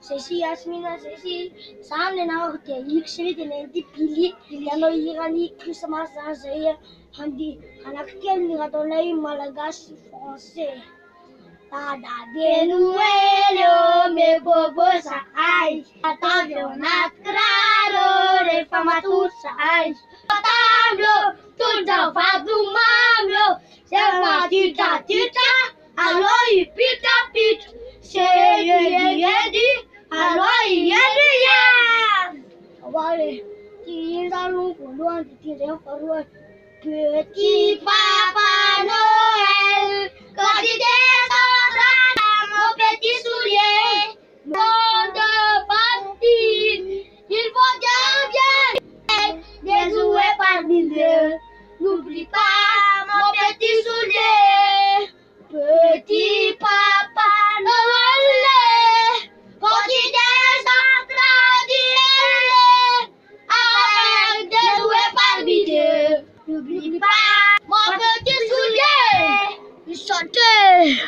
Ceci, Yasmina, ceci, saamne na hote, yksili tenenti pili, yano irani Christmas saya, handi anak kian ngatolai Malagasy français. Tada de Noelio me bobo saai, atavio natraro re famatur saai. Patavio, tunja fadu mamio, sema tita tita, aloi pita pita, yedi. Alors, il y a du yam. Allez, qui allons pour loin, petit papa Noël, quand il descendra mon petit soulier, mon de partie, il faut bien des jouets par milliers. N'oublie pas mon petit soulier, petit papa Noël. Quand il descendra du ciel, avec des jouets par milliers, n'oublie pas mon petit soulier, il chantait.